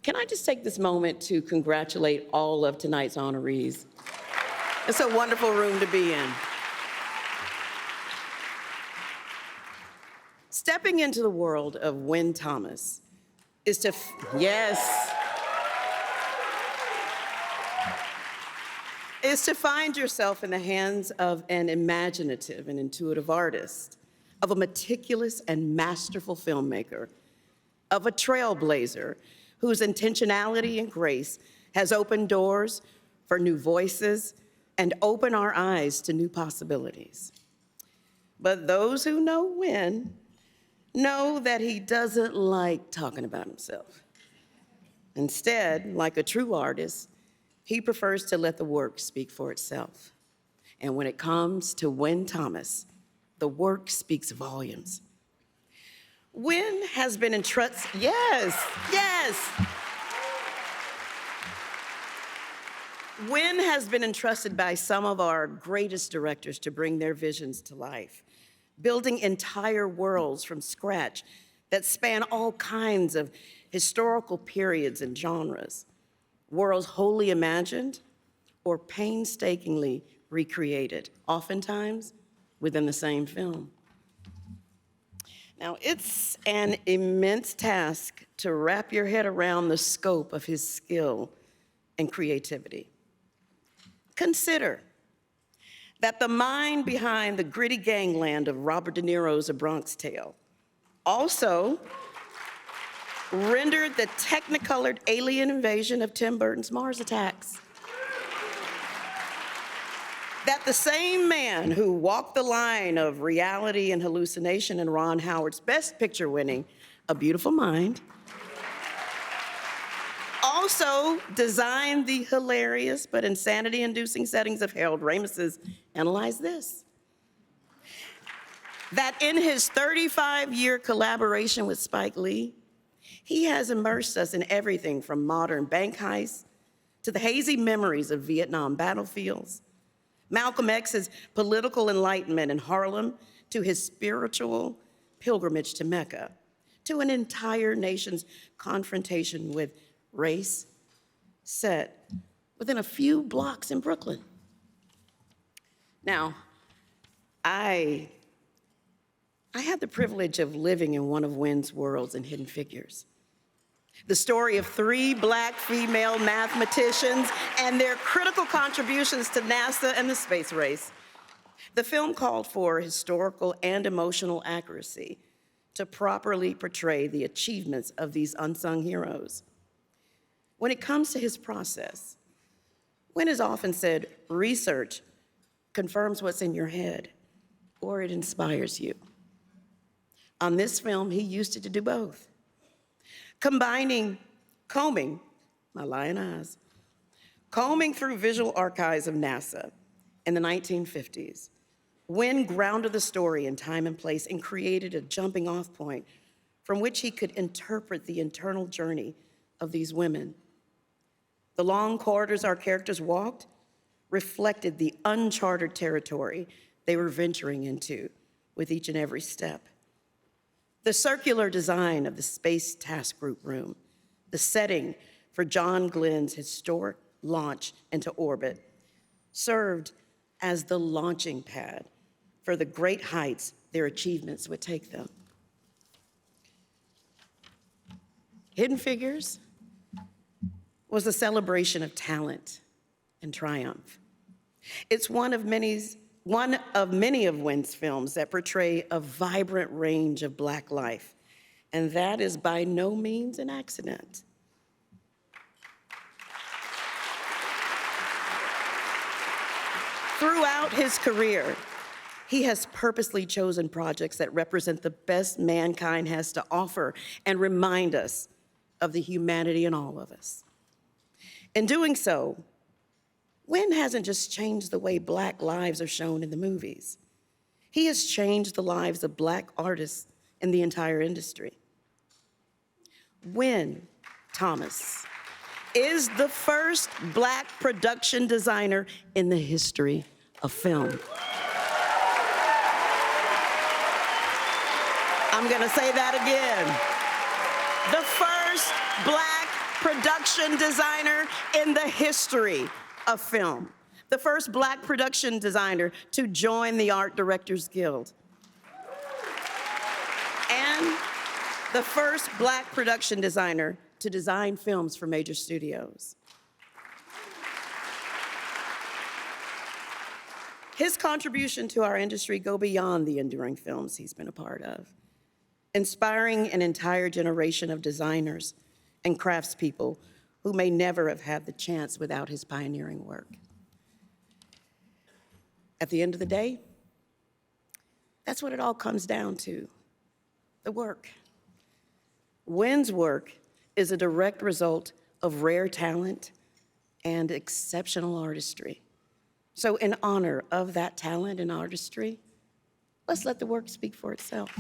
Can I just take this moment to congratulate all of tonight's honorees? It's a wonderful room to be in. Stepping into the world of Wyn Thomas is to, is to find yourself in the hands of an imaginative and intuitive artist, of a meticulous and masterful filmmaker, of a trailblazer whose intentionality and grace has opened doors for new voices and opened our eyes to new possibilities. But those who know Wyn know that he doesn't like talking about himself. Instead, like a true artist, he prefers to let the work speak for itself. And when it comes to Wyn Thomas, the work speaks volumes. Wyn has been entrusted, Wyn has been entrusted by some of our greatest directors to bring their visions to life, building entire worlds from scratch that span all kinds of historical periods and genres, worlds wholly imagined or painstakingly recreated, oftentimes within the same film. Now, it's an immense task to wrap your head around the scope of his skill and creativity. Consider that the mind behind the gritty gangland of Robert De Niro's A Bronx Tale also rendered the technicolored alien invasion of Tim Burton's Mars Attacks. That the same man who walked the line of reality and hallucination in Ron Howard's Best Picture winning A Beautiful Mind also designed the hilarious but insanity-inducing settings of Harold Ramis's Analyze This. That in his 35-year collaboration with Spike Lee, he has immersed us in everything from modern bank heists to the hazy memories of Vietnam battlefields, Malcolm X's political enlightenment in Harlem, to his spiritual pilgrimage to Mecca, to an entire nation's confrontation with race set within a few blocks in Brooklyn. Now, I had the privilege of living in one of Wyn's worlds in Hidden Figures. The story of 3 Black female mathematicians and their critical contributions to NASA and the space race. The film called for historical and emotional accuracy to properly portray the achievements of these unsung heroes. When it comes to his process, Wyn has often said, research confirms what's in your head, or it inspires you. On this film, he used it to do both. Combing through visual archives of NASA in the 1950s, Wyn grounded the story in time and place and created a jumping off point from which he could interpret the internal journey of these women. The long corridors our characters walked reflected the uncharted territory they were venturing into with each and every step. The circular design of the Space Task Group room, the setting for John Glenn's historic launch into orbit, served as the launching pad for the great heights their achievements would take them. Hidden Figures was a celebration of talent and triumph. It's one of many of Wyn's films that portray a vibrant range of Black life, and that is by no means an accident. Throughout his career, he has purposely chosen projects that represent the best mankind has to offer and remind us of the humanity in all of us. In doing so, Wyn hasn't just changed the way Black lives are shown in the movies. He has changed the lives of Black artists in the entire industry. Wyn Thomas is the first Black production designer in the history of film. I'm gonna say that again. The first Black production designer in the history of film, the first Black production designer to join the Art Directors Guild, and the first Black production designer to design films for major studios. His contribution to our industry go beyond the enduring films he's been a part of, inspiring an entire generation of designers and craftspeople who may never have had the chance without his pioneering work. At the end of the day, that's what it all comes down to, the work. Wyn's work is a direct result of rare talent and exceptional artistry. So in honor of that talent and artistry, let's let the work speak for itself.